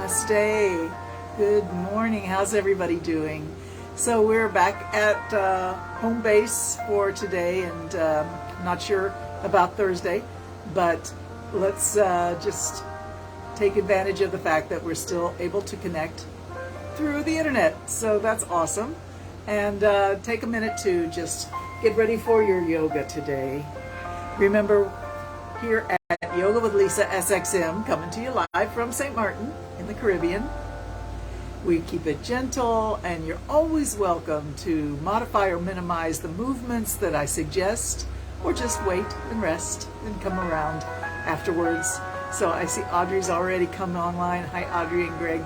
Namaste. Good morning. How's everybody doing? So we're back at home base for today, and not sure about Thursday, but let's just take advantage of the fact that we're still able to connect through the internet. So that's awesome. And take a minute to just get ready for your yoga today. Remember, here at Yoga with Lisa SXM, coming to you live from St. Martin in the Caribbean. We keep it gentle, and you're always welcome to modify or minimize the movements that I suggest, or just wait and rest and come around afterwards. So I see Audrey's already come online. Hi, Audrey and Greg.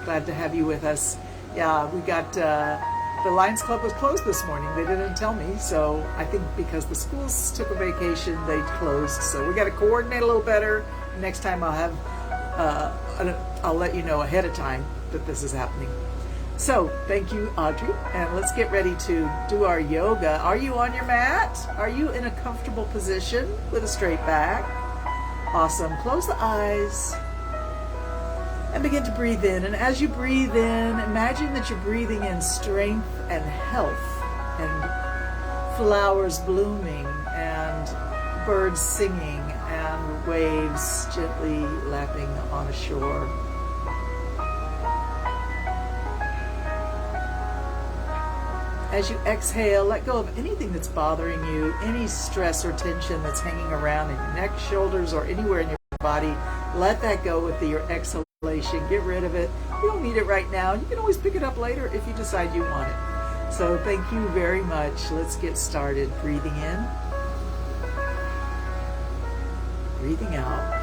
Glad to have you with us. Yeah, we got... the Lions Club was closed this morning. They didn't tell me, so I think because the schools took a vacation, they closed. So we got to coordinate a little better. Next time I'll let you know ahead of time that this is happening. So thank you, Audrey, and let's get ready to do our yoga. Are you on your mat? Are you in a comfortable position with a straight back? Awesome. Close the eyes. And begin to breathe in. And as you breathe in, imagine that you're breathing in strength and health and flowers blooming and birds singing and waves gently lapping on a shore. As you exhale, let go of anything that's bothering you, any stress or tension that's hanging around in your neck, shoulders, or anywhere in your body. Let that go with your exhalation. Get rid of it. You don't need it right now. You can always pick it up later if you decide you want it. So thank you very much. Let's get started. Breathing in. Breathing out.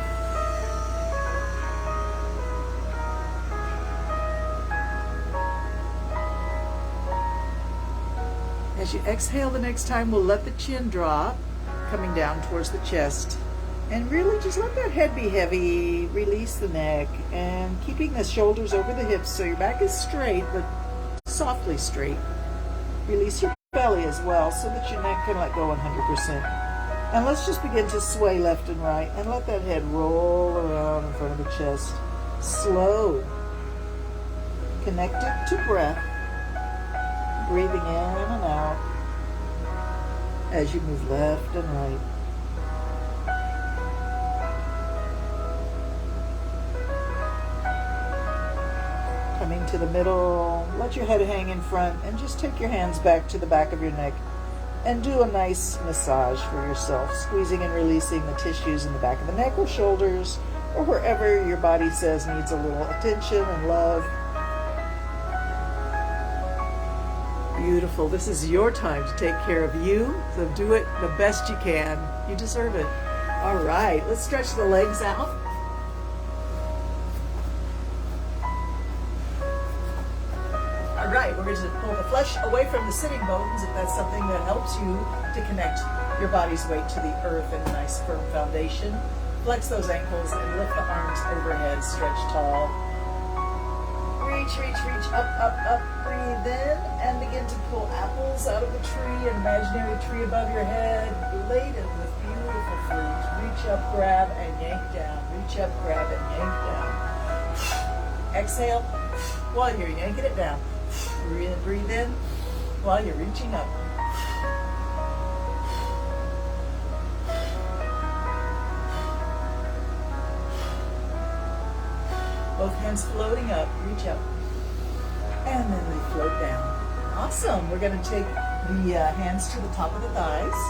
As you exhale the next time, we'll let the chin drop, coming down towards the chest. And really just let that head be heavy, release the neck, and keeping the shoulders over the hips so your back is straight, but softly straight. Release your belly as well so that your neck can let go 100%. And let's just begin to sway left and right and let that head roll around in front of the chest. Slow. Connected to breath. Breathing in and out as you move left and right. Coming to the middle, let your head hang in front and just take your hands back to the back of your neck and do a nice massage for yourself, squeezing and releasing the tissues in the back of the neck or shoulders or wherever your body says needs a little attention and love. Beautiful. This is your time to take care of you, so do it the best you can. You deserve it. All right, let's stretch the legs out. Right, we're going to pull the flesh away from the sitting bones if that's something that helps you to connect your body's weight to the earth in a nice firm foundation. Flex those ankles and lift the arms overhead, stretch tall. Reach, reach, reach, up, up, up. Breathe in and begin to pull apples out of the tree, an imaginary tree above your head, laden with beautiful fruit. Reach up, grab, and yank down. Reach up, grab, and yank down. Exhale while you're yanking it down. Breathe in while you're reaching up. Both hands floating up, reach up. And then they float down. Awesome. We're going to take the hands to the top of the thighs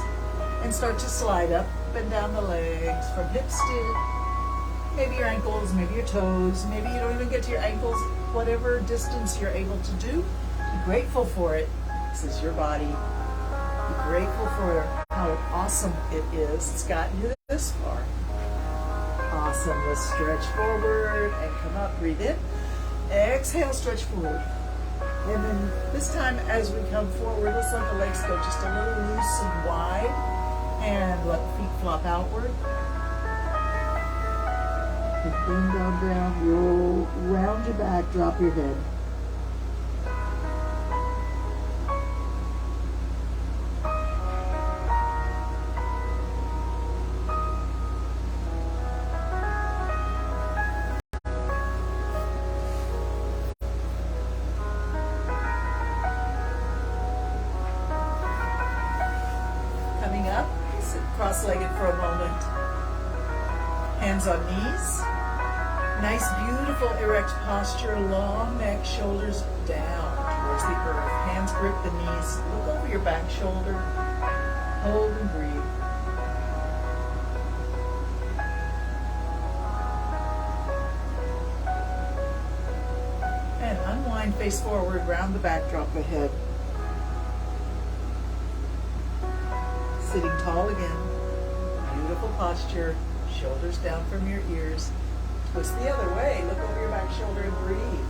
and start to slide up and down the legs from hips to maybe your ankles, maybe your toes. Maybe you don't even get to your ankles. Whatever distance you're able to do, be grateful for it. This is your body. Be grateful for how awesome it is. It's gotten you this far. Awesome. Let's stretch forward and come up. Breathe in. Exhale, stretch forward. And then this time as we come forward, let's let the legs go just a little loose and wide. And let the feet flop outward. Bring down, down, roll, round your back, drop your head. cross-legged for a moment. Hands on knees. Nice, beautiful erect posture, long neck, shoulders down towards the earth. Hands grip the knees. Look over your back shoulder. Hold and breathe. And unwind, face forward, round the back, drop the head. Sitting tall again. Beautiful posture. Shoulders down from your ears. Twist the other way. Look over your back shoulder and breathe.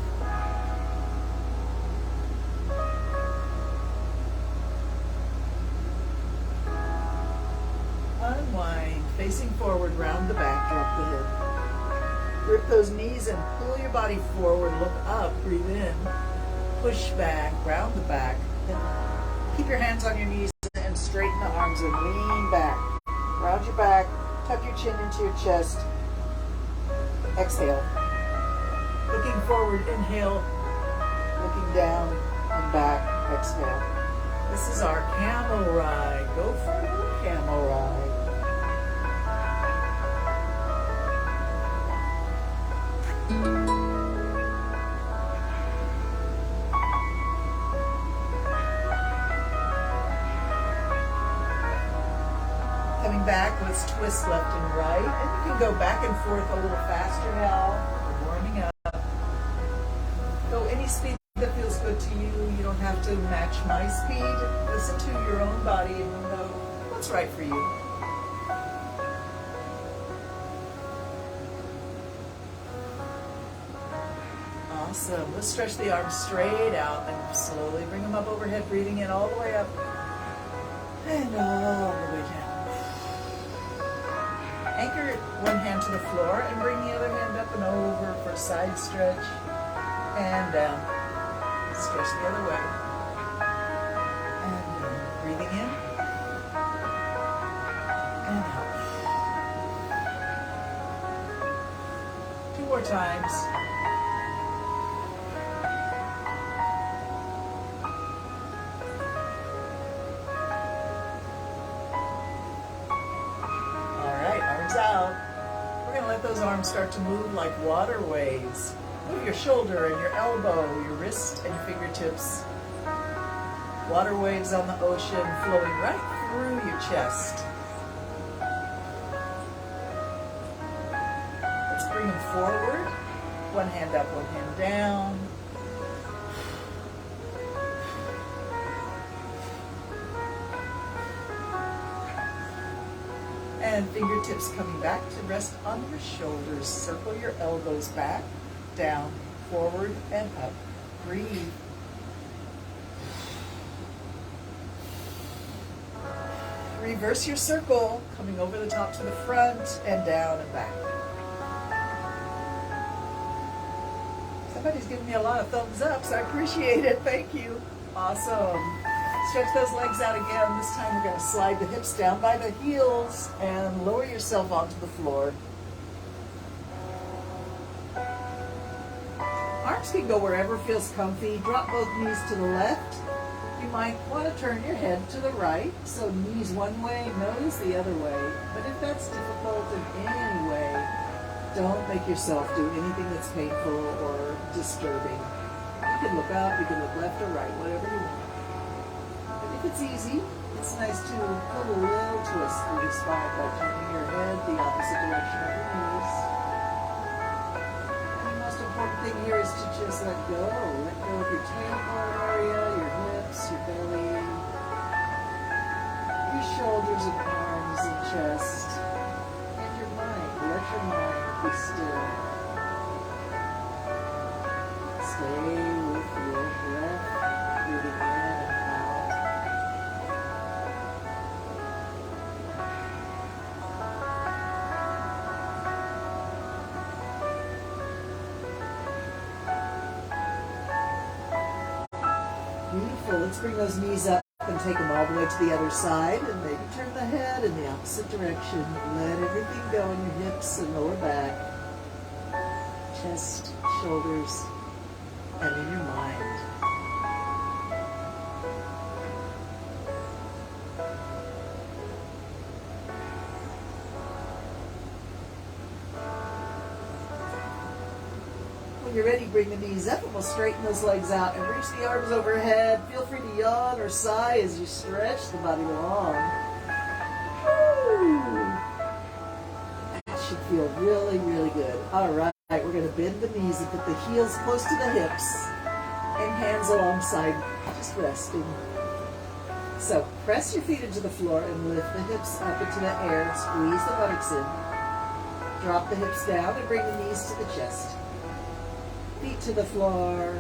Unwind. Facing forward, round the back, drop the head. Grip those knees and pull your body forward. Look up, breathe in. Push back, round the back. Then keep your hands on your knees and straighten the arms and lean back. Round your back, tuck your chin into your chest. Exhale. Looking forward, inhale. Looking down and back, exhale. This is our camel ride. Go for a little camel ride. Coming back, let's twist left and right. And you can go back and forth a little faster now. We're warming up. Go any speed that feels good to you. You don't have to match my speed. Listen to your own body and you'll know what's right for you. Awesome. Let's stretch the arms straight out and slowly bring them up overhead, breathing in all the way up and all the way down. Anchor one hand to the floor and bring the other hand up and over for a side stretch and down. Stretch the other way. And down. Breathing in and out. 2 more times. Out. We're going to let those arms start to move like waterways. Move your shoulder and your elbow, your wrist and your fingertips. Water waves on the ocean flowing right through your chest. Let's bring them forward. One hand up, one hand down. And fingertips coming back to rest on your shoulders. Circle your elbows back, down, forward, and up. Breathe. Reverse your circle, coming over the top to the front and down and back. Somebody's giving me a lot of thumbs up, so I appreciate it. Thank you. Awesome. Stretch those legs out again. This time we're going to slide the hips down by the heels and lower yourself onto the floor. Arms can go wherever feels comfy. Drop both knees to the left. You might want to turn your head to the right, so knees one way, nose the other way. But if that's difficult in any way, don't make yourself do anything that's painful or disturbing. You can look up, you can look left or right, whatever you want. If it's easy, it's nice to put a little twist through your spine by turning your head the opposite direction of your knees. And the most important thing here is to just let go. Let go of your tailbone area, your hips, your belly, your shoulders and arms and chest, and your mind. Let your mind be still. Stay with your breath, breathing in and out. Beautiful. Let's bring those knees up and take them all the way to the other side and maybe turn the head in the opposite direction. Let everything go in your hips and lower back, chest, shoulders, and in your mind. when you're ready, bring the knees up and we'll straighten those legs out and reach the arms overhead. Feel free to yawn or sigh as you stretch the body long. Woo. That should feel really, really good. All right, we're going to bend the knees and put the heels close to the hips and hands alongside, just resting. So press your feet into the floor and lift the hips up into the air and squeeze the buttocks in. Drop the hips down and bring the knees to the chest. Feet to the floor,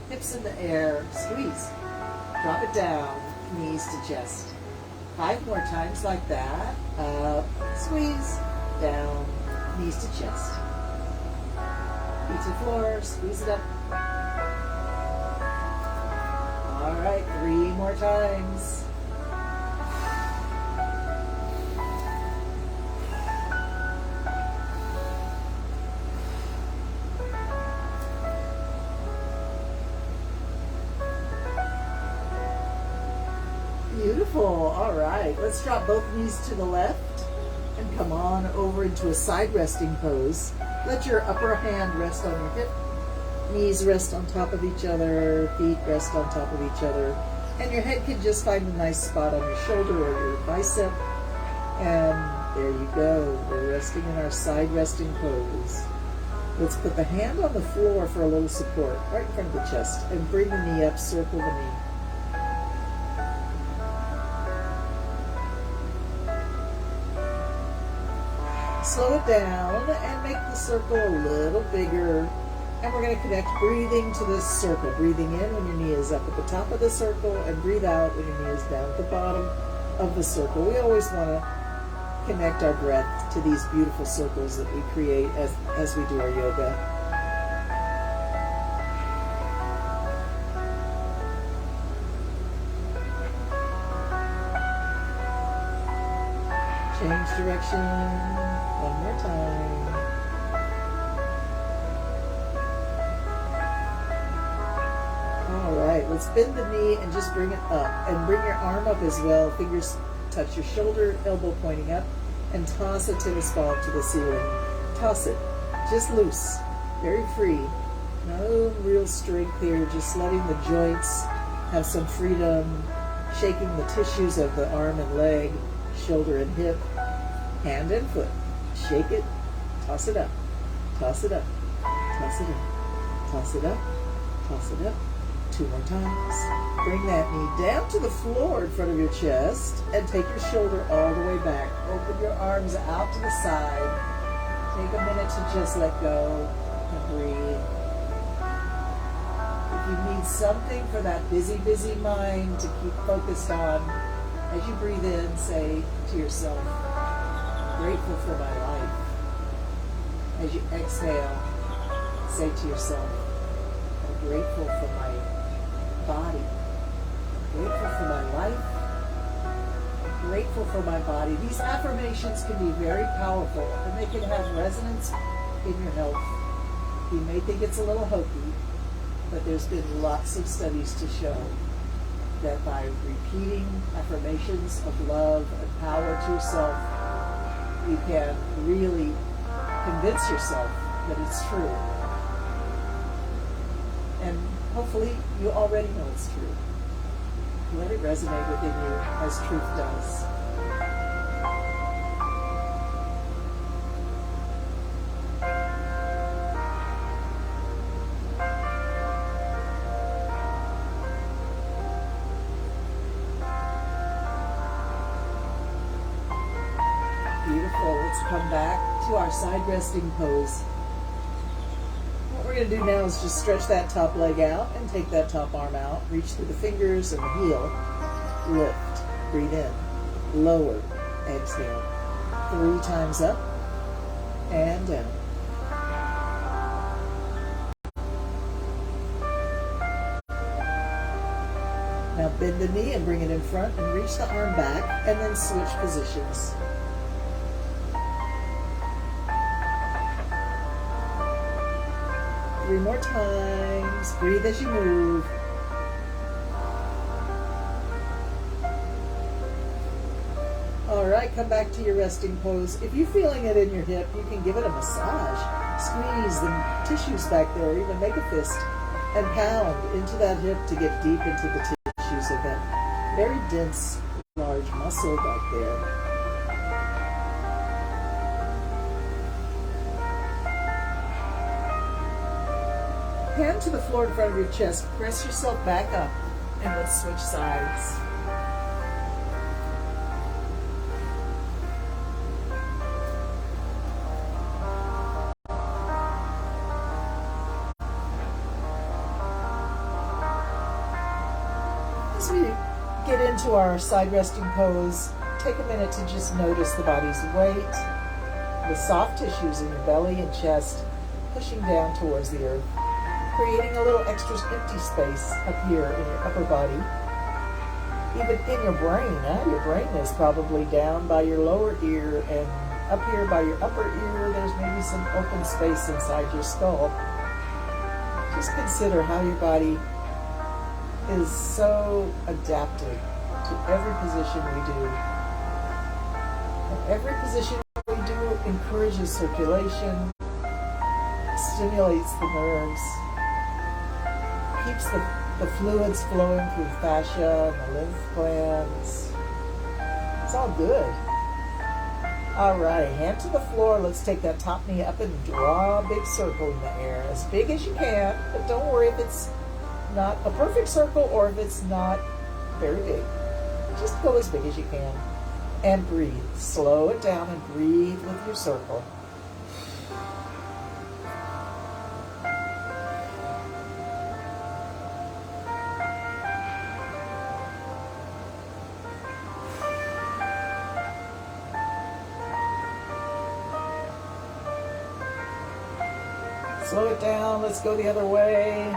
hips in the air, squeeze. Drop it down, knees to chest. 5 more times like that. Up, squeeze, down, knees to chest. Feet to floor, squeeze it up. All right, 3 more times. Beautiful. All right, let's drop both knees to the left and come on over into a side resting pose. Let your upper hand rest on your hip, knees rest on top of each other, feet rest on top of each other, and your head can just find a nice spot on your shoulder or your bicep. And there you go. We're resting in our side resting pose. Let's put the hand on the floor for a little support, right in front of the chest, and bring the knee up, circle the knee. Slow it down and make the circle a little bigger. And we're going to connect breathing to this circle. Breathing in when your knee is up at the top of the circle, and breathe out when your knee is down at the bottom of the circle. We always want to connect our breath to these beautiful circles that we create as we do our yoga. Change direction. 1 more time. All right, let's bend the knee and just bring it up. And bring your arm up as well. Fingers touch your shoulder, elbow pointing up, and toss a tennis ball to the ceiling. Toss it, just loose, very free. No real strength here, just letting the joints have some freedom, shaking the tissues of the arm and leg, shoulder and hip, hand and foot. Shake it, toss it up, toss it up, toss it up, toss it up, toss it up. 2 more times. Bring that knee down to the floor in front of your chest and take your shoulder all the way back. Open your arms out to the side. Take a minute to just let go and breathe. If you need something for that busy, busy mind to keep focused on, as you breathe in, say to yourself, grateful for my life. As you exhale, say to yourself, I'm grateful for my body. I'm grateful for my life. I'm grateful for my body. These affirmations can be very powerful, and they can have resonance in your health. You may think it's a little hokey, but there's been lots of studies to show that by repeating affirmations of love and power to yourself, you can really convince yourself that it's true. And hopefully you already know it's true. Let it resonate within you as truth does. Beautiful. Let's come back to our side resting pose. What we're going to do now is just stretch that top leg out and take that top arm out. Reach through the fingers and the heel. Lift. Breathe in. Lower. Exhale. 3 times up and down. Now bend the knee and bring it in front and reach the arm back, and then switch positions. Three more times. Breathe as you move. All right, right, come back to your resting pose. If you're feeling it in your hip, you can give it a massage. Squeeze the tissues back there, or even make a fist and pound into that hip to get deep into the tissues of that very dense, large muscle back there. Hand to the floor in front of your chest. Press yourself back up, and let's switch sides. As we get into our side resting pose, take a minute to just notice the body's weight, the soft tissues in your belly and chest pushing down towards the earth, creating a little extra empty space up here in your upper body. Even in your brain, your brain is probably down by your lower ear, and up here by your upper ear, there's maybe some open space inside your skull. Just consider how your body is so adapted to every position we do. And every position we do encourages circulation, stimulates the nerves, keeps the fluids flowing through the fascia and the lymph glands. It's all good. All right, hand to the floor. Let's take that top knee up and draw a big circle in the air, as big as you can, but don't worry if it's not a perfect circle or if it's not very big. Just go as big as you can and breathe. Slow it down and breathe with your circle. Slow it down. Let's go the other way.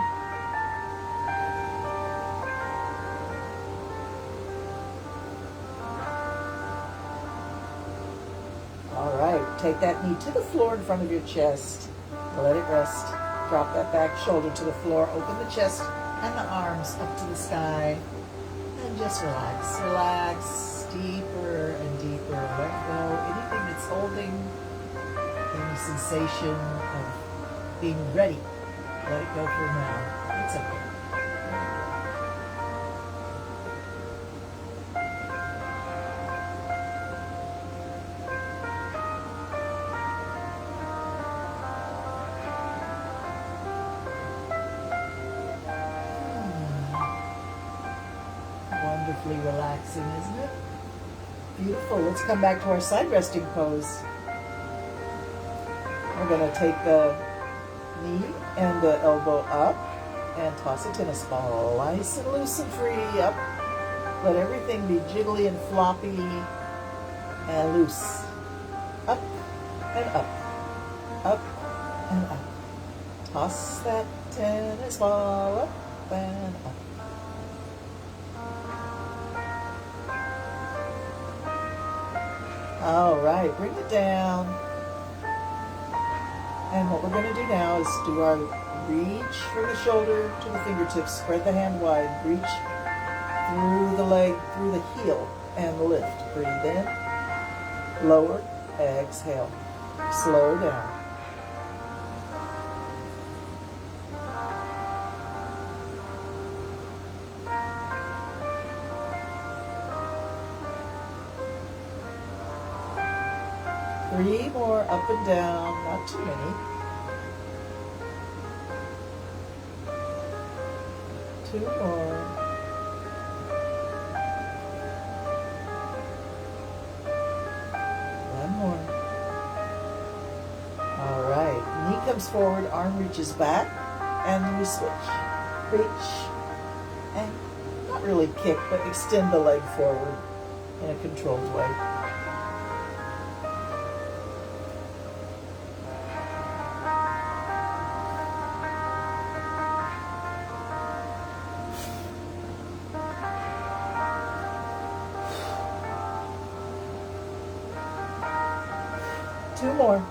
All right, take that knee to the floor in front of your chest. Let it rest. Drop that back shoulder to the floor. Open the chest and the arms up to the sky. And just relax. Relax deeper and deeper. Let go anything that's holding, any sensation of being ready. Let it go for now. It's okay. Wonderfully relaxing, isn't it? Beautiful. Let's come back to our side resting pose. We're going to take the knee and the elbow up and toss a tennis ball. Nice and loose and free. Up. Let everything be jiggly and floppy and loose. Up and up. Up and up. Toss that tennis ball up and up. All right, bring it down. And what we're going to do now is do our reach from the shoulder to the fingertips. Spread the hand wide. Reach through the leg, through the heel, and lift. Breathe in. Lower. Exhale. Slow down. Three more up and down, not too many. Two more. One more. All right, knee comes forward, arm reaches back, and we switch. Reach, and not really kick, but extend the leg forward in a controlled way. Two more.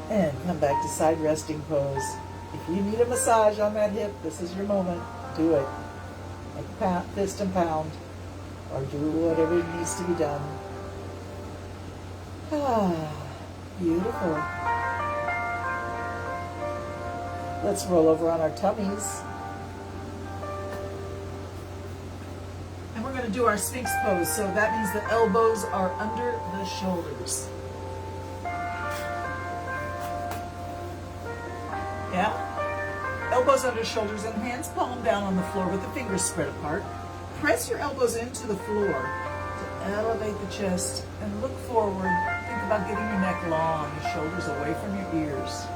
And come back to side resting pose. If you need a massage on that hip, this is your moment. Do it. Make a pound, fist and pound, or do whatever needs to be done. Ah, beautiful. Let's roll over on our tummies. And we're going to do our Sphinx pose. So that means the elbows are under the shoulders. Yeah? Elbows under shoulders and hands palm down on the floor with the fingers spread apart. Press your elbows into the floor to elevate the chest and look forward. Think about getting your neck long, your shoulders away from your ears.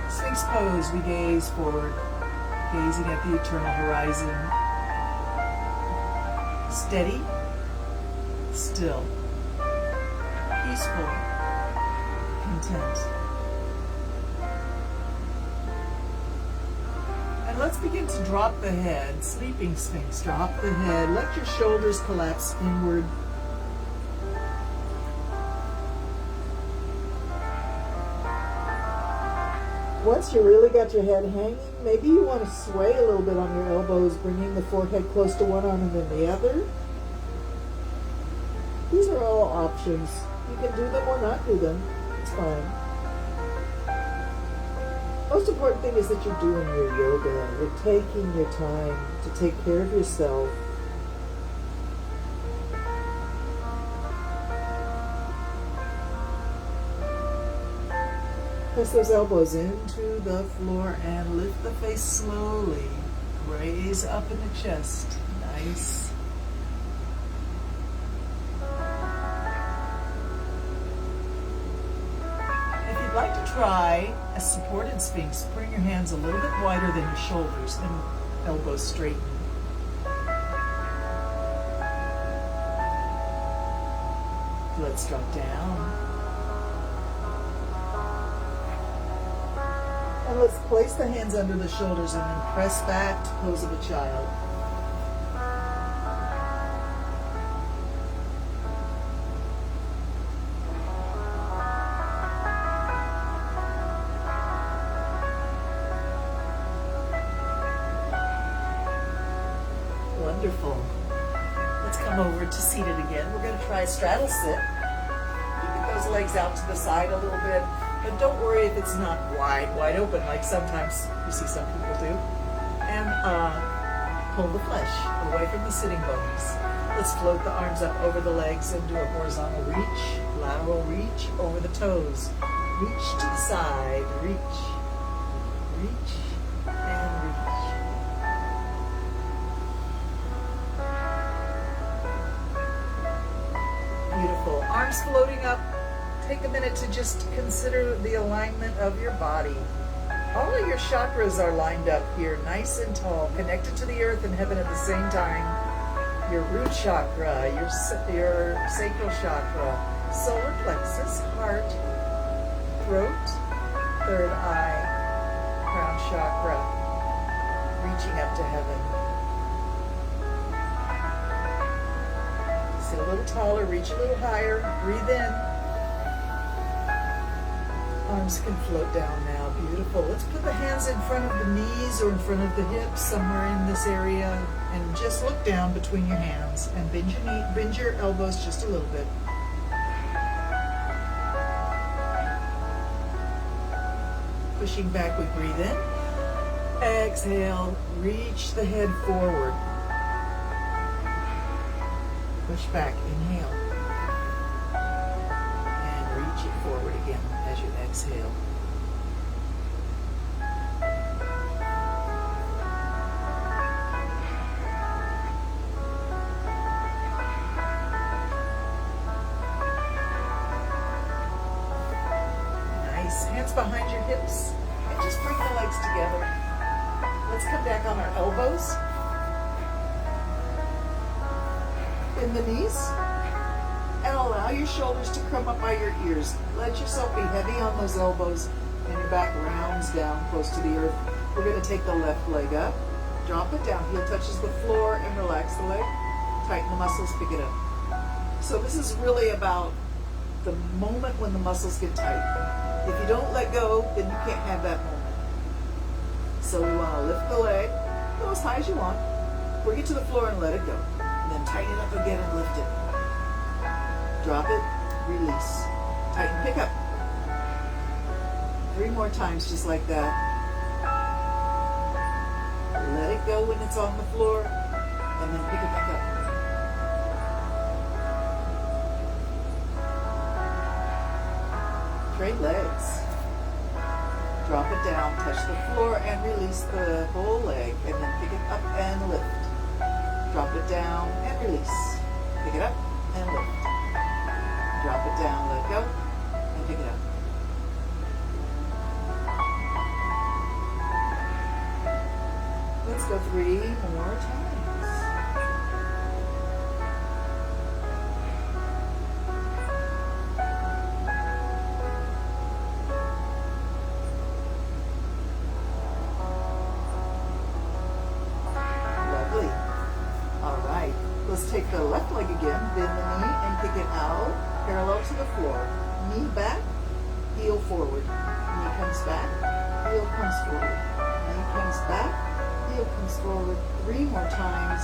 Sphinx pose, we gaze forward, gazing at the eternal horizon. Steady, still, peaceful, content. And let's begin to drop the head. Sleeping Sphinx, drop the head. Let your shoulders collapse inward. Once you really got your head hanging, maybe you want to sway a little bit on your elbows, bringing the forehead close to one arm and then the other. These are all options. You can do them or not do them. It's fine. Most important thing is that you're doing your yoga. You're taking your time to take care of yourself. Press those elbows into the floor and lift the face slowly. Raise up in the chest. Nice. If you'd like to try a supported Sphinx, bring your hands a little bit wider than your shoulders and elbows straighten. Let's drop down. And let's place the hands under the shoulders and then press back to pose of a child. Wonderful. Let's come over to seated again. We're going to try a straddle sit. Keeping those legs out to the side a little bit. But don't worry if it's not wide open like sometimes you see some people do. And pull the flesh away from the sitting bones. Let's float the arms up over the legs and do a horizontal reach, lateral reach over the toes. Reach to the side, reach, reach, and reach. Beautiful. Arms floating up. Take a minute to just consider the alignment of your body. All of your chakras are lined up here, nice and tall, connected to the earth and heaven at the same time. Your root chakra, your sacral chakra, solar plexus, heart, throat, third eye, crown chakra, reaching up to heaven. Sit a little taller, reach a little higher, breathe in. Arms can float down now. Beautiful. Let's put the hands in front of the knees or in front of the hips, somewhere in this area, and just look down between your hands and bend your elbows just a little bit. Pushing back, we breathe in. Exhale, reach the head forward. Push back, inhale. And reach it forward again as you exhale. Nice. Hands behind your hips and just bring the legs together. Let's come back on our elbows. In the knees. And allow your shoulders to come up by your ears. Let yourself be heavy on those elbows and your back rounds down close to the earth. We're going to take the left leg up, drop it down, heel touches the floor and relax the leg. Tighten the muscles, pick it up. So this is really about the moment when the muscles get tight. If you don't let go, then you can't have that moment. So we want to lift the leg, go as high as you want, bring it to the floor and let it go. And then tighten it up again and lift it. Drop it, release. Tighten, pick up. 3 more times just like that. Let it go when it's on the floor, and then pick it back up. Trade legs. Drop it down, touch the floor, and release the whole leg, and then pick it up and lift. Drop it down and release. Pick it up and lift. Drop it down, let go, and pick it up. Let's go 3 more times. Lovely. All right. Let's take the left leg again, bend the knee and kick it out, parallel to the floor. Knee back, heel forward. Knee comes back, heel comes forward. Knee comes back, heel comes forward. 3 more times.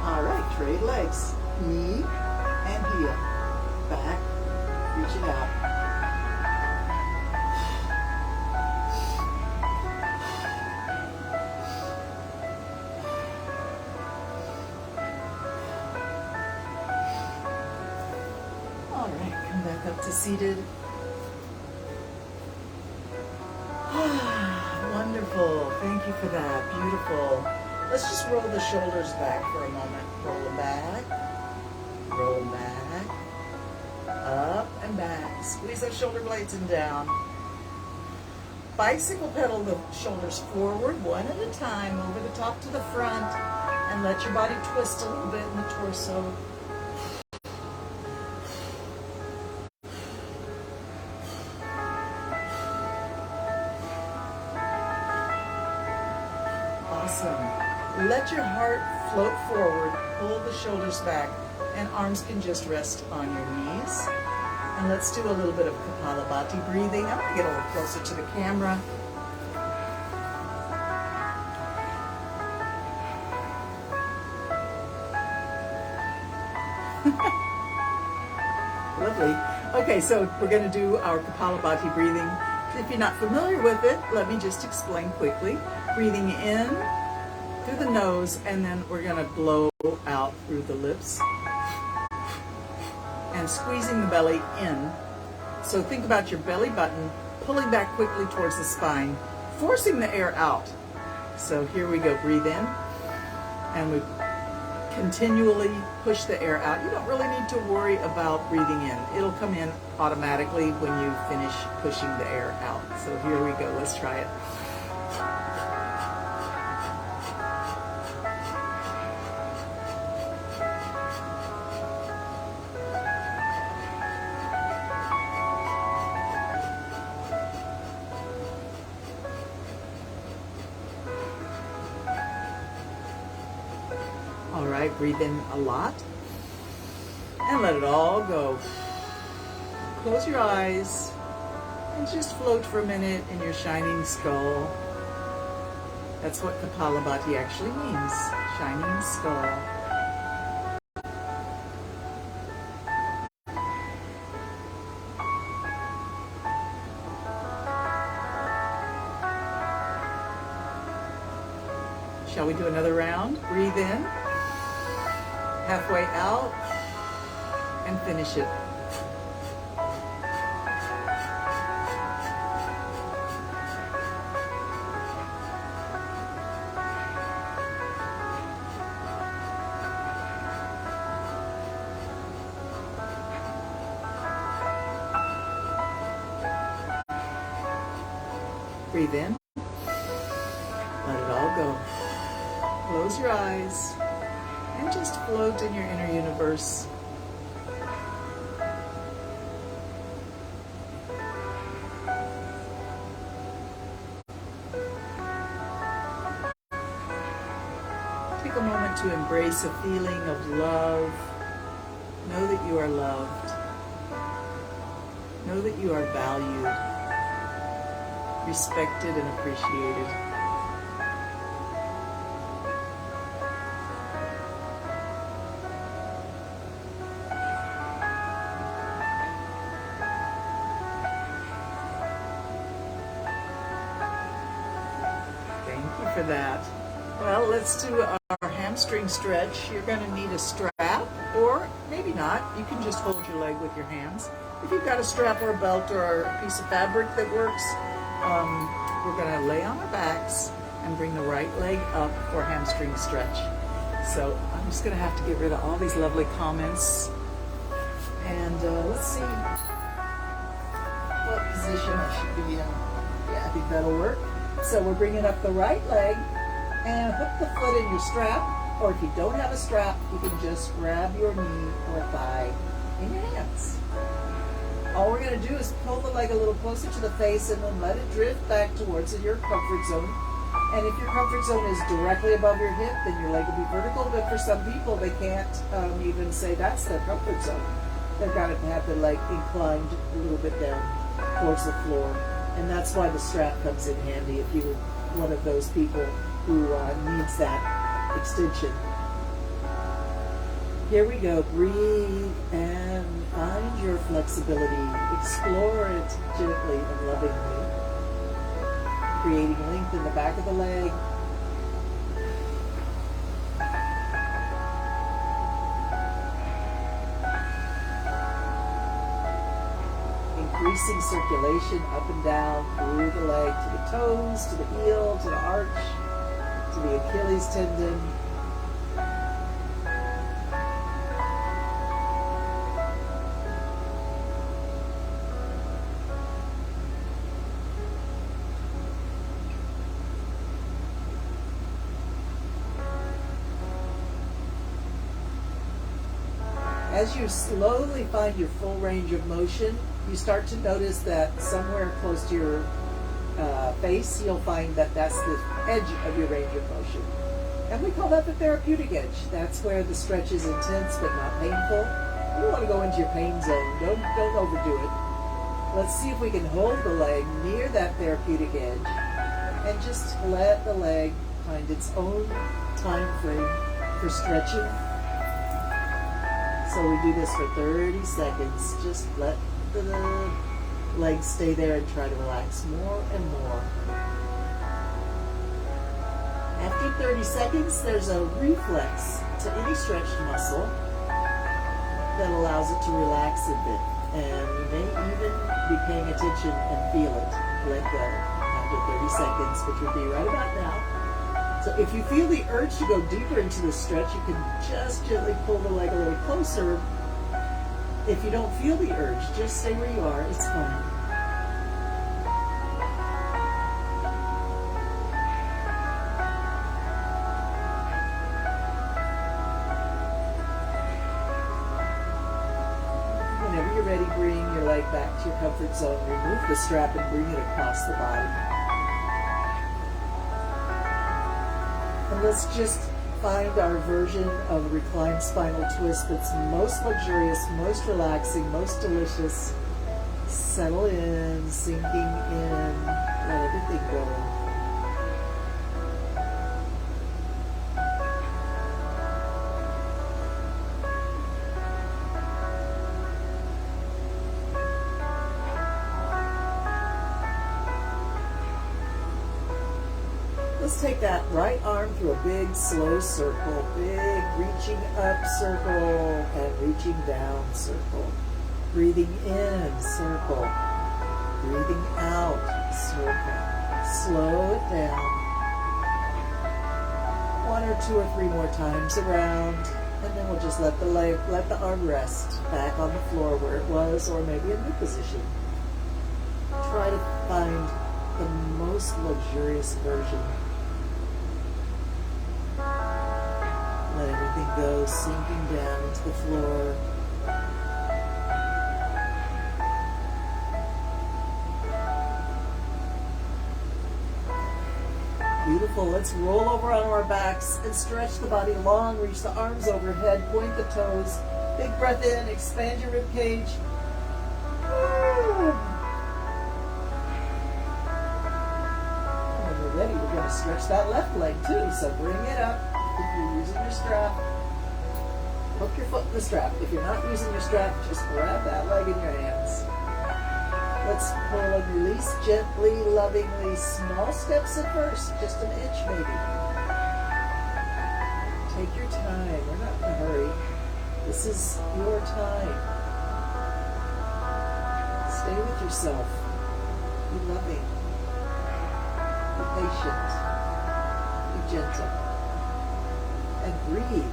All right, trade legs. Knee and heel. Back, reach it out. All right, come back up to seated. Wonderful. Thank you for that. Beautiful. Let's just roll the shoulders back for a moment. Roll them back. Roll them back. Up and back. Squeeze those shoulder blades and down. Bicycle pedal the shoulders forward one at a time, over the top to the front, and let your body twist a little bit in the torso. Awesome. Let your heart float forward, pull the shoulders back, and arms can just rest on your knees. And let's do a little bit of Kapalabhati breathing. I'm going to get a little closer to the camera. Lovely. Okay, so we're going to do our Kapalabhati breathing. If you're not familiar with it, let me just explain quickly. Breathing in through the nose, and then we're going to blow out through the lips. And squeezing the belly in. So think about your belly button, pulling back quickly towards the spine, forcing the air out. So here we go, breathe in, and we continually push the air out. You don't really need to worry about breathing in. It'll come in automatically when you finish pushing the air out. So here we go, let's try it. All right, breathe in a lot and let it all go. Close your eyes and just float for a minute in your shining skull. That's what Kapalabhati actually means, shining skull. Shall we do another round? Breathe in. Halfway out, and finish it. Breathe in. Let it all go. Close your eyes. And just float in your inner universe. take a moment to embrace a feeling of love. Know that you are loved. Know that you are valued, respected, and appreciated. Thank you for that. Well, let's do our hamstring stretch. You're going to need a strap, or maybe not. You can just hold your leg with your hands. If you've got a strap or a belt or a piece of fabric that works, we're going to lay on our backs and bring the right leg up for hamstring stretch. So I'm just going to have to get rid of all these lovely comments. And let's see what position I should be in. Yeah, I think that'll work. So we're bringing up the right leg and hook the foot in your strap. Or if you don't have a strap, you can just grab your knee or thigh in your hands. All we're going to do is pull the leg a little closer to the face and then let it drift back towards your comfort zone. And if your comfort zone is directly above your hip, then your leg will be vertical. But for some people, they can't even say that's their comfort zone. They've got to have the leg inclined a little bit down towards the floor. And that's why the strap comes in handy if you're one of those people who needs that extension. Here we go. Breathe and find your flexibility. Explore it gently and lovingly, creating length in the back of the leg. Increasing circulation up and down through the leg to the toes, to the heel, to the arch, to the Achilles tendon. As you slowly find your full range of motion, you start to notice that somewhere close to your face, you'll find that that's the edge of your range of motion. And we call that the therapeutic edge. That's where the stretch is intense but not painful. You don't want to go into your pain zone. Don't overdo it. Let's see if we can hold the leg near that therapeutic edge and just let the leg find its own time frame for stretching. So we do this for 30 seconds. Just let the legs stay there and try to relax more and more. After 30 seconds, there's a reflex to any stretched muscle that allows it to relax a bit. And you may even be paying attention and feel it let go after 30 seconds, which would be right about now. So if you feel the urge to go deeper into the stretch, you can just gently pull the leg a little closer. If you don't feel the urge, just stay where you are. It's fine. Whenever you're ready, bring your leg back to your comfort zone. Remove the strap and bring it across the body. And let's just find our version of a reclined spinal twist that's most luxurious, most relaxing, most delicious. Settle in, sinking in, let everything go. Let's take that right arm through a big, slow circle. Big, reaching up circle and reaching down circle. Breathing in, circle. Breathing out, circle. Slow it down. 1 or 2 or 3 more times around, and then we'll just let the arm rest back on the floor where it was, or maybe a new position. Try to find the most luxurious version. Let everything go, sinking down into the floor. Beautiful. Beautiful. Let's roll over onto our backs and stretch the body long. Reach the arms overhead, point the toes. Big breath in, expand your rib cage. When you're ready, we're going to stretch that left leg too. So bring it up. If you're using your strap, hook your foot in the strap. If you're not using your strap, just grab that leg in your hands. Let's pull and release gently, lovingly, small steps at first, just an inch maybe. Take your time, we're not in a hurry. This is your time. Stay with yourself. Be loving. Be patient. Be gentle. And breathe.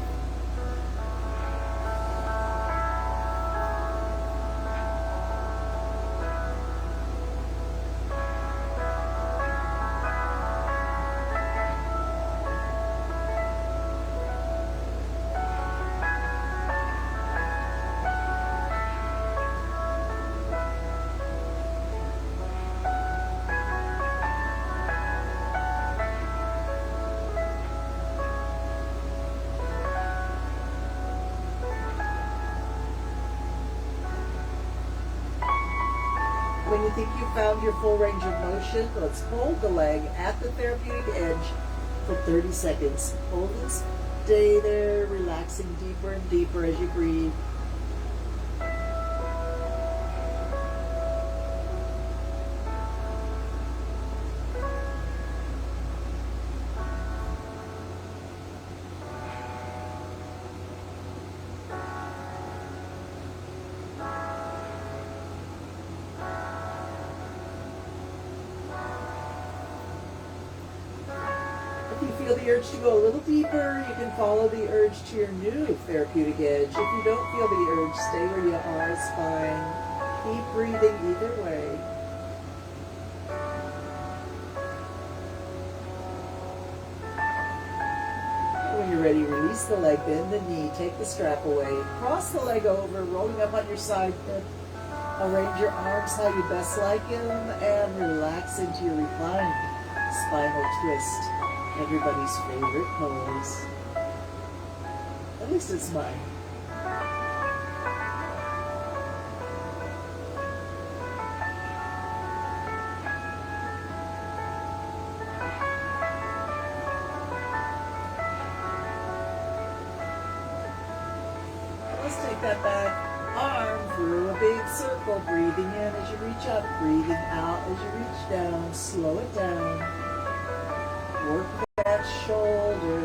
When you think you've found your full range of motion, let's hold the leg at the therapeutic edge for 30 seconds. Hold and stay there, relaxing deeper and deeper as you breathe. If you feel the urge to go a little deeper, you can follow the urge to your new therapeutic edge. If you don't feel the urge, stay where you are, it's fine. Keep breathing either way. When you're ready, release the leg, bend the knee, take the strap away. Cross the leg over, rolling up on your side hip. Arrange your arms how you best like them and relax into your reclined spinal twist. Everybody's favorite pose. At least it's mine. Let's take that back arm through a big circle, breathing in as you reach up, breathing out as you reach down. Slow it down. Work that shoulder.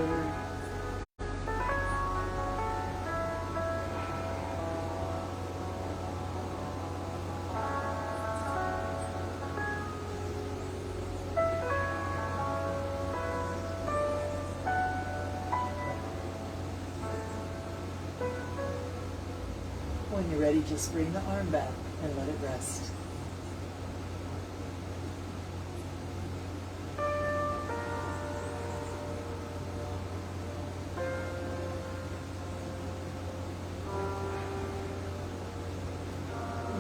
When you're ready, just bring the arm back and let it rest.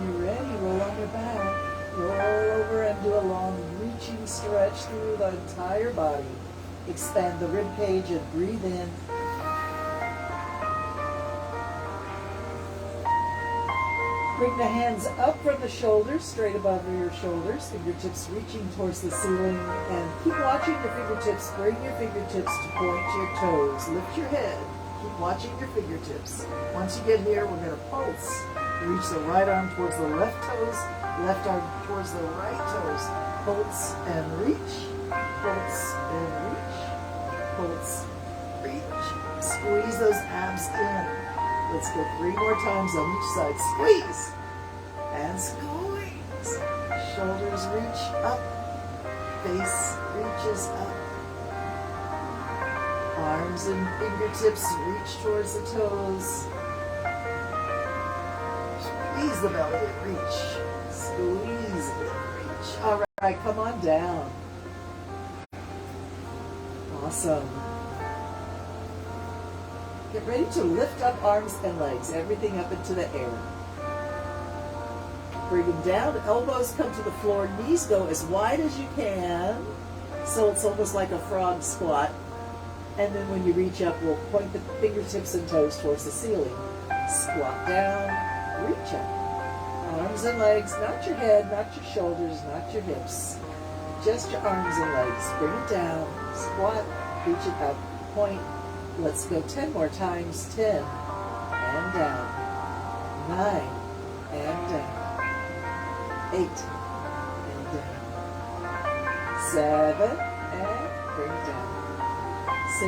You're ready, roll on your back, roll over and do a long reaching stretch through the entire body. Expand the rib cage and breathe in. Bring the hands up from the shoulders, straight above your shoulders, fingertips reaching towards the ceiling, and keep watching your fingertips. Bring your fingertips to point to your toes. Lift your head. Keep watching your fingertips. Once you get here, we're going to pulse. Reach the right arm towards the left toes, left arm towards the right toes. Pulse and reach. Pulse and reach. Pulse, reach. Squeeze those abs in. Let's go 3 more times on each side. Squeeze and squeeze. Shoulders reach up. Face reaches up. Arms and fingertips reach towards the toes. Squeeze the belly and reach. Squeeze it and reach. All right, come on down. Awesome. Get ready to lift up arms and legs, everything up into the air. Bring them down, elbows come to the floor, knees go as wide as you can. So it's almost like a frog squat. And then when you reach up, we'll point the fingertips and toes towards the ceiling. Squat down, reach up. Arms and legs, not your head, not your shoulders, not your hips. Just your arms and legs. Bring it down, squat, reach it up, point. Let's go 10 more times. 10, and down. 9, and down. 8, and down. 7, and bring it down. 6,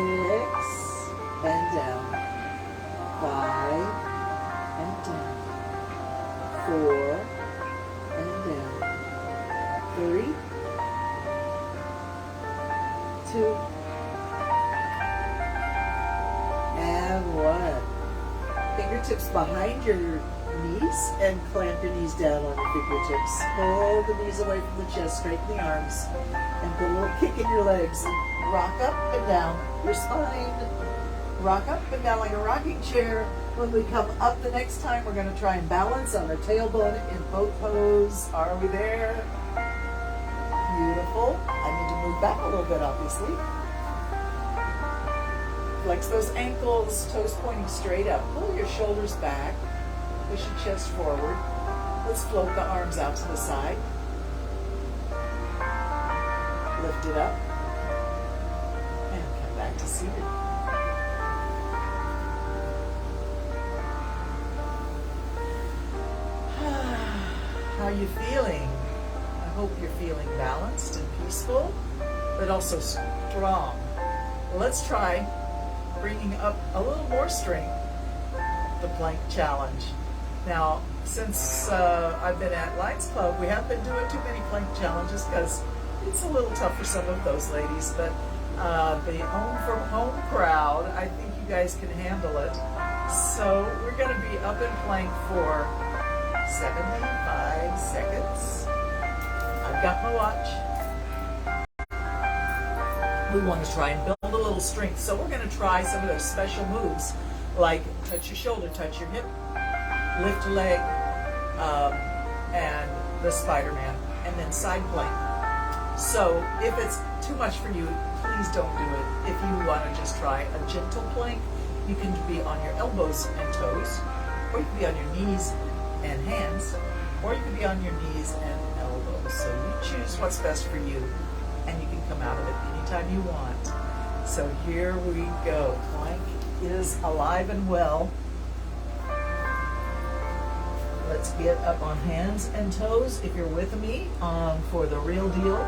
and down. 5, and down. 4, and down. 3, 2, and 1. Fingertips behind your knees and clamp your knees down on your fingertips. Pull the knees away from the chest, straighten the arms, and put a little kick in your legs. Rock up and down your spine. Rock up and down like a rocking chair. When we come up the next time, we're going to try and balance on our tailbone in boat pose. Are we there? Beautiful. I need to move back a little bit, obviously. Flex those ankles, toes pointing straight up. Pull your shoulders back. Push your chest forward. Let's float the arms out to the side. Lift it up. And come back to seated. How are you feeling? I hope you're feeling balanced and peaceful, but also strong. Well, let's try bringing up a little more strength, the plank challenge. Now, since I've been at Lions Club, we haven't been doing too many plank challenges because it's a little tough for some of those ladies, but the home from home crowd, I think you guys can handle it. So we're going to be up in plank for 75 seconds. I've got my watch. We want to try and build a little strength. So we're going to try some of those special moves, like touch your shoulder, touch your hip, lift your leg, and the Spider-Man, and then side plank. So if it's too much for you, please don't do it. If you want to just try a gentle plank, you can be on your elbows and toes, or you can be on your knees and hands, or you can be on your knees and elbows. So you choose what's best for you, and you can come out of it anytime you want. So here we go. Plank is alive and well. Let's get up on hands and toes if you're with me for the real deal.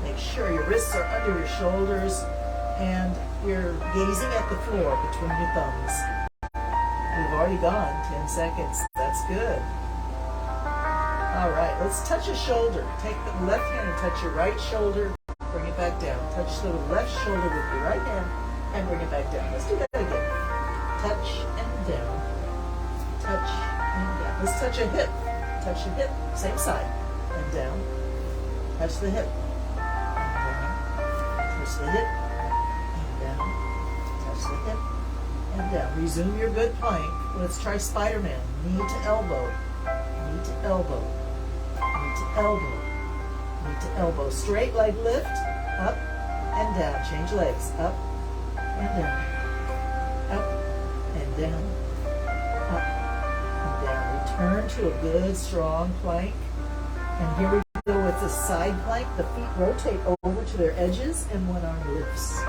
Make sure your wrists are under your shoulders and you're gazing at the floor between your thumbs. We've already gone 10 seconds. That's good. All right, let's touch a shoulder. Take the left hand and touch your right shoulder. Bring it back down. Touch the left shoulder with your right hand and bring it back down. Let's do that again. Touch and down. Touch and down. Let's touch a hip. Touch your hip. Same side. And down. Touch the hip. And down. Touch the hip. And down. Touch the hip. And down. Resume your good plank. Let's try Spider-Man. Knee to elbow. Knee to elbow. Knee to elbow. Knee to elbow. Straight leg lift. Up and down. Change legs. Up and down. Up and down. Up and down. Return to a good, strong plank. And here we go with the side plank. The feet rotate over to their edges and one arm lifts.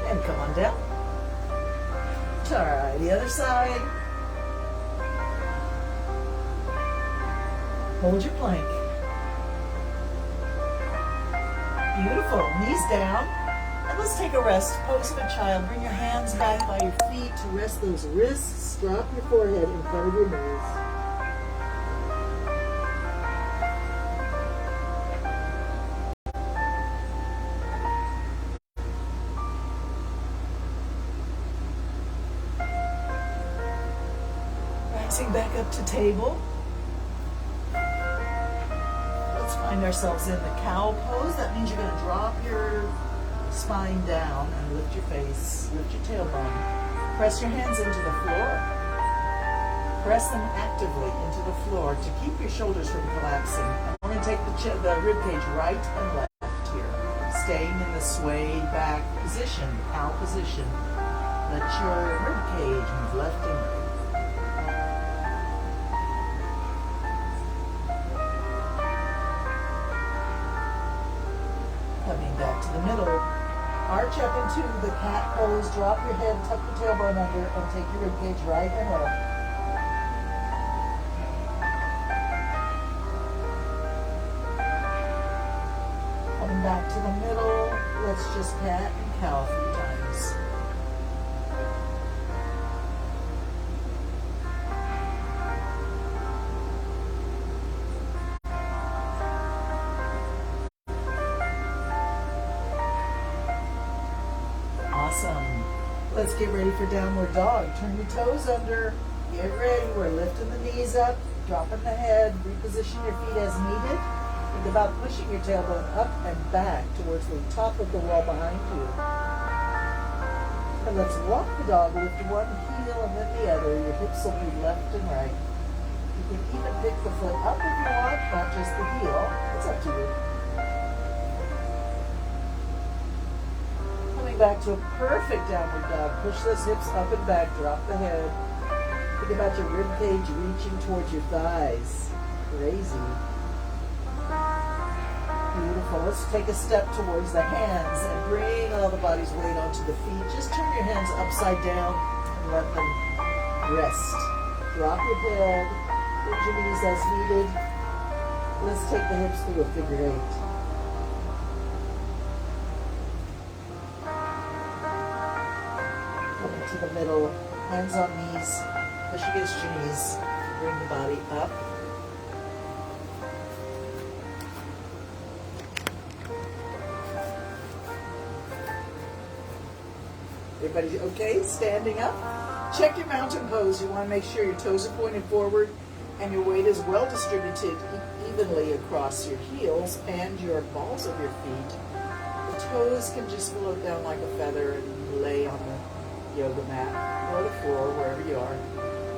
And come on down. All right, the other side. Hold your plank. Beautiful. Knees down. And let's take a rest. Pose of a child. Bring your hands back by your feet to rest those wrists. Drop your forehead in front of your nose. Rising back up to table. Let's find ourselves in the cow pose. That means you're going to drop your spine down and lift your face, lift your tailbone. Press your hands into the floor. Press them actively into the floor to keep your shoulders from collapsing. And we're going to take the rib cage right and left here, staying in the sway back position, cow position. Let your rib cage move left and right. Coming back to the middle. Arch up into the cat pose, drop your head, tuck your tailbone under, and take your rib cage right and left. Coming back to the middle, let's just cat and cow a few times. Awesome. Let's get ready for downward dog. Turn your toes under. Get ready. We're lifting the knees up, dropping the head, reposition your feet as needed. Think about pushing your tailbone up and back towards the top of the wall behind you. And let's walk the dog. Lift one heel and then the other. Your hips will move left and right. You can even pick the foot up if you want, not just the heel. It's up to you. Back to a perfect downward dog. Push those hips up and back, drop the head. Think about your rib cage reaching towards your thighs. Crazy. Beautiful. Let's take a step towards the hands and bring all the body's weight onto the feet. Just turn your hands upside down and let them rest. Drop your head, bend your knees as needed. Let's take the hips through a figure eight. To the middle, hands on knees, push against your knees, bring the body up. Everybody okay? Standing up. Check your mountain pose. You want to make sure your toes are pointed forward and your weight is well distributed evenly across your heels and your balls of your feet. The toes can just float down like a feather and lay on the yoga mat or the floor, wherever you are.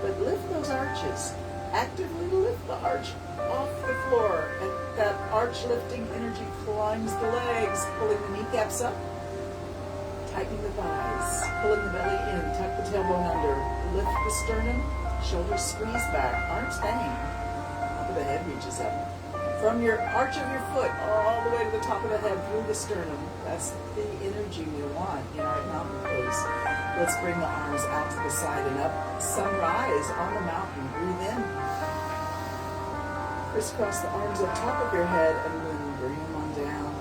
But lift those arches. Actively lift the arch off the floor. And that arch lifting energy climbs the legs, pulling the kneecaps up, tightening the thighs, pulling the belly in, tuck the tailbone under, lift the sternum, shoulders squeeze back, arms hang, top of the head reaches up. From your arch of your foot all the way to the top of the head through the sternum. That's the energy we want in our mountain pose. Let's bring the arms out to the side and up. Sunrise on the mountain. Breathe in. Crisscross the arms up top of your head and then bring them on down.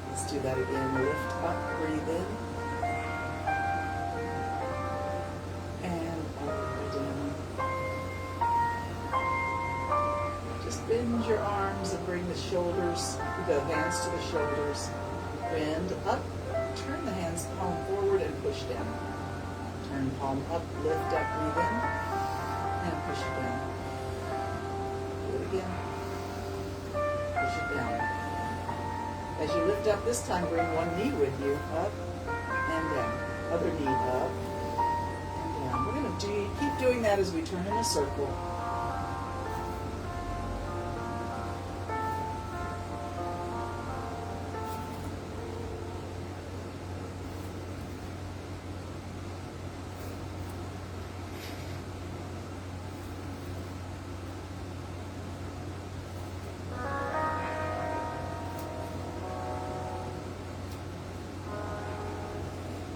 Let's do that again. Lift up, breathe in. And up, down. Just bend your arms and bring the shoulders, the hands to the shoulders. Bend up. Turn the hands palm forward and push down. Turn palm up, lift up, breathe in, and push it down. Do it again. Push it down. As you lift up this time, bring one knee with you, up and down. Other knee up and down. We're going to keep doing that as we turn in a circle.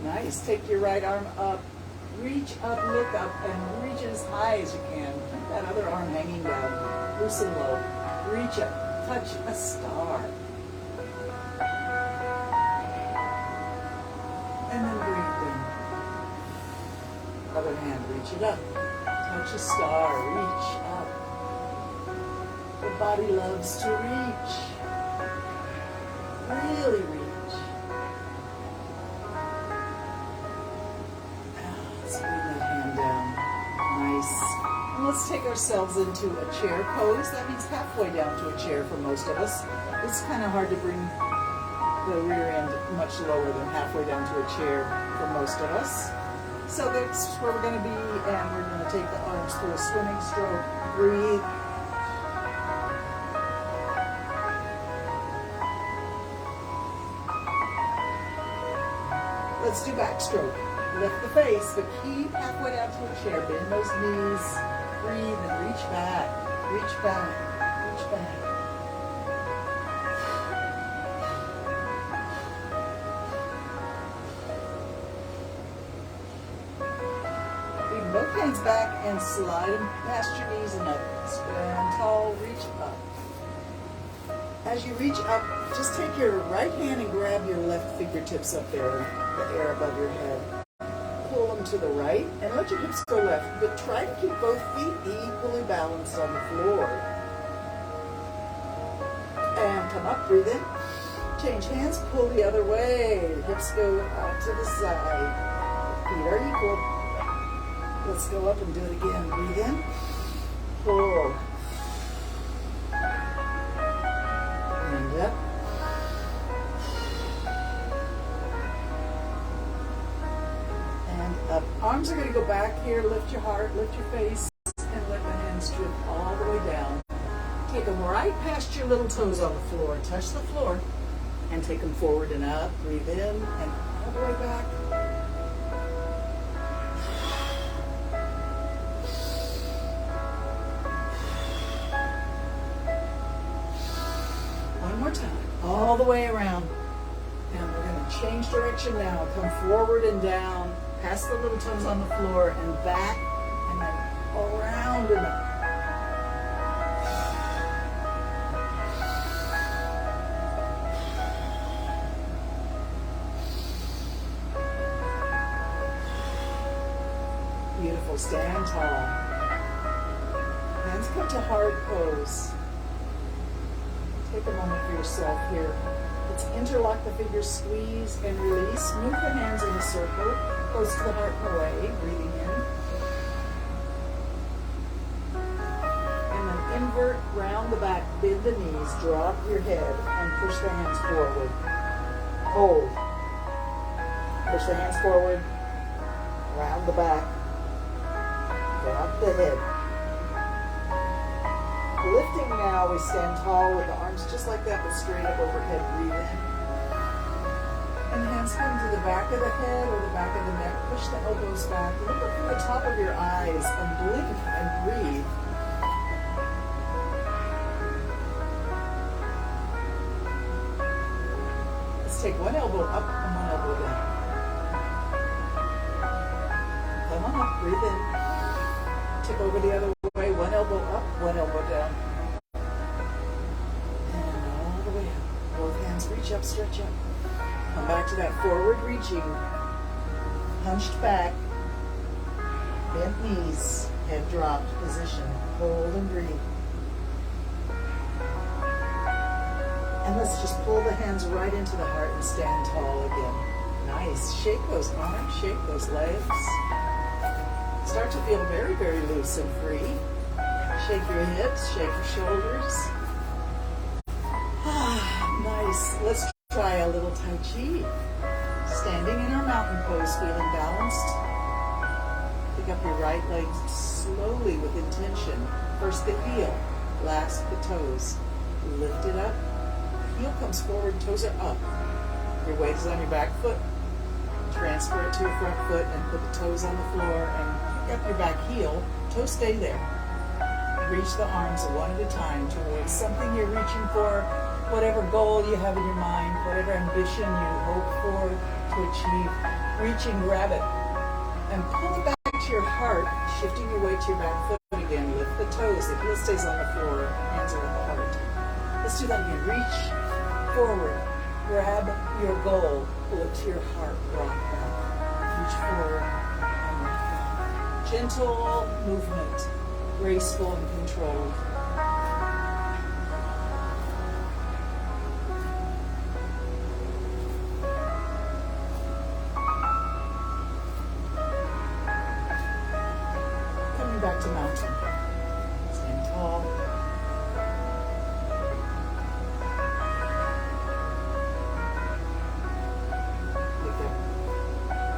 Nice. Take your right arm up, reach up, look up, and reach as high as you can. Keep that other arm hanging down, loose and low. Reach up, touch a star. And then breathe in. Other hand, reach it up. Touch a star, reach up. The body loves to reach. Really reach. Let's take ourselves into a chair pose. That means halfway down to a chair for most of us. It's kind of hard to bring the rear end much lower than halfway down to a chair for most of us. So that's where we're going to be, and we're going to take the arms through a swimming stroke. Breathe. Let's do backstroke. Lift the face, but keep halfway down to a chair. Bend those knees. Breathe and reach back. Reach back. Reach back. Bring both hands back and slide them past your knees and up. Stand tall, reach up. As you reach up, just take your right hand and grab your left fingertips up there, the air above your head. Pull them to the right and let your hips go left, but try to keep both feet equally balanced on the floor. And come up, breathe in. Change hands, pull the other way. Hips go out to the side. Feet are equal. Let's go up and do it again. Breathe in. Pull. And up. And up. Arms are going to go back here. Lift your heart, lift your face, and let the hands drift all the way down. Take them right past your little toes on the floor. Touch the floor. And take them forward and up. Breathe in and all the way back. One more time. All the way around. And we're going to change direction now. Come forward and down. Past the little toes on the floor and back. And then around and up. Beautiful. Stand tall. Hands come to heart pose. Take a moment for yourself here. Let's interlock the fingers, squeeze and release. Move the hands in a circle, close to the heart and away. Breathing in. And then invert, round the back, bend the knees, drop your head, and push the hands forward. Hold. Push the hands forward, round the back. Drop the head. Lifting now, we stand tall with the arms just like that, but straight up overhead. Breathe in. And the hands come to the back of the head or the back of the neck. Push the elbows back. Look up from the top of your eyes and blink and breathe. Let's take one elbow up and one elbow down. Come on up, breathe in. Tip over the other way, one elbow up, one elbow down. And all the way up. Both hands reach up, stretch up. Come back to that forward reaching, hunched back, bent knees, head dropped position. Hold and breathe. And let's just pull the hands right into the heart and stand tall again. Nice. Shake those arms, shake those legs. Start to feel very, very loose and free. Shake your hips, shake your shoulders. Nice. Let's try a little Tai Chi. Standing in our mountain pose, feeling balanced. Pick up your right leg slowly with intention. First the heel, last the toes. Lift it up. Heel comes forward, toes are up. Your weight is on your back foot. Transfer it to your front foot and put the toes on the floor and pick up your back heel. Toes stay there. Reach the arms one at a time towards something you're reaching for, whatever goal you have in your mind, whatever ambition you hope for to achieve. Reach and grab it and pull it back to your heart, shifting your weight to your back foot again. Lift the toes, the heel stays on the floor, hands are at the heart. Let's do that again. Reach forward, grab your goal, pull it to your heart, rock back. Reach forward and rock back. Gentle movement, graceful and controlled. Coming back to mountain. Stand tall.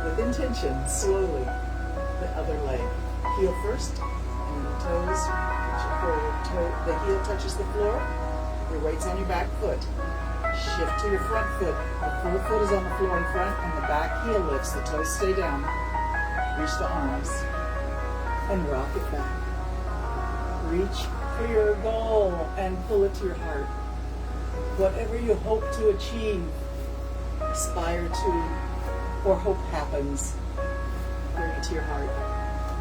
With intention, slowly. heel first, and then toes, reach it forward. The heel touches the floor, your weight's on your back foot. Shift to your front foot. The full foot is on the floor in front, and the back heel lifts. The toes stay down. Reach the arms, and rock it back. Reach for your goal, and pull it to your heart. Whatever you hope to achieve, aspire to, or hope happens, bring it to your heart.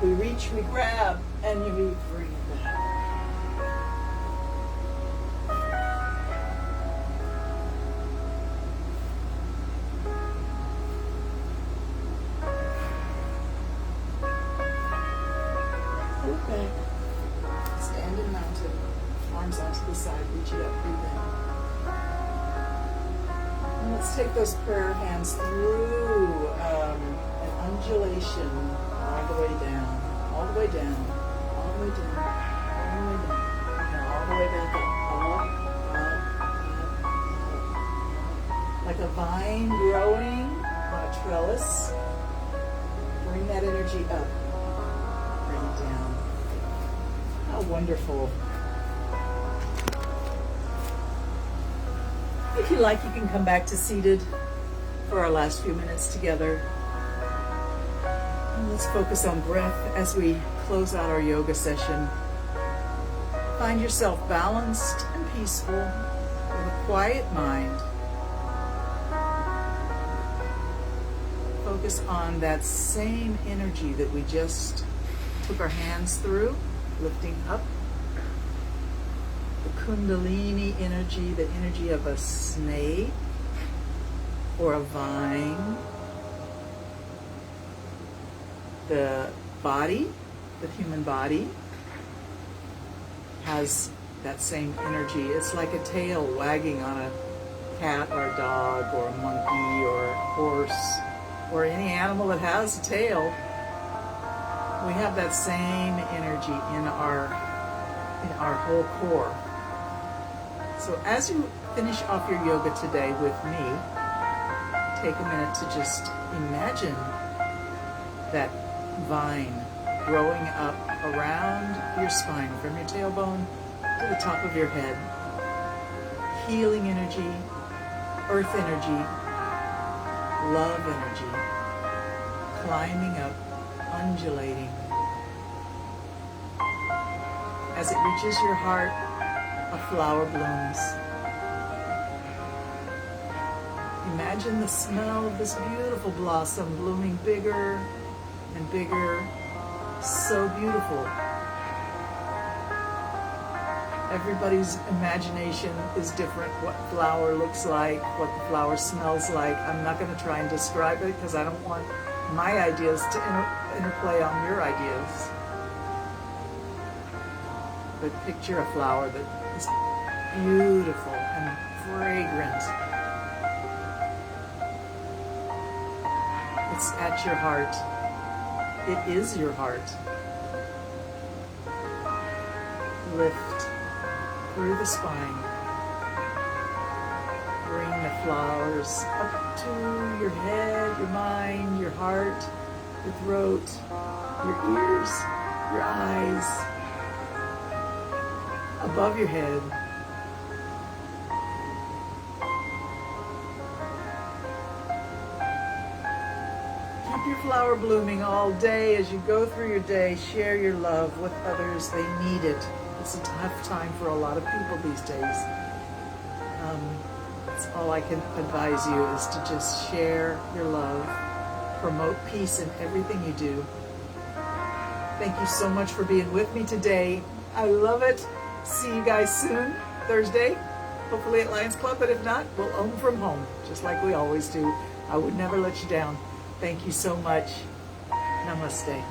We reach, we grab, and you bring it back. Pull it back. Stand and mounted. Arms onto the side. Reach it up. Breathe in. And let's take those prayer hands through an undulation all the way down, all the way down, all the way down, all the way down, and all the way back up, like a vine growing on a trellis. Bring that energy up, bring it down. How wonderful. If you like, you can come back to seated for our last few minutes together. And let's focus on breath as we close out our yoga session. Find yourself balanced and peaceful with a quiet mind. Focus on that same energy that we just took our hands through, lifting up. The Kundalini energy, the energy of a snake or a vine. The body, the human body, has that same energy. It's like a tail wagging on a cat or a dog or a monkey or a horse or any animal that has a tail. We have that same energy in our whole core. So as you finish off your yoga today with me, take a minute to just imagine that vine growing up around your spine, from your tailbone to the top of your head. Healing energy, earth energy, love energy, climbing up, undulating. As it reaches your heart, a flower blooms. Imagine the smell of this beautiful blossom blooming bigger and bigger. So beautiful. Everybody's imagination is different. What flower looks like, what the flower smells like. I'm not going to try and describe it because I don't want my ideas to interplay on your ideas. But picture a flower that is beautiful and fragrant. It's at your heart. It is your heart. Lift through the spine. Bring the flowers up to your head, your mind, your heart, your throat, your ears, your eyes, above your head. Keep your flower blooming all day as you go through your day. Share your love with others. They need it. It's a tough time for a lot of people these days. That's all I can advise you, is to just share your love. Promote peace in everything you do. Thank you so much for being with me today. I love it. See you guys soon, Thursday, hopefully at Lions Club, but if not, we'll own from home, just like we always do. I would never let you down. Thank you so much. Namaste.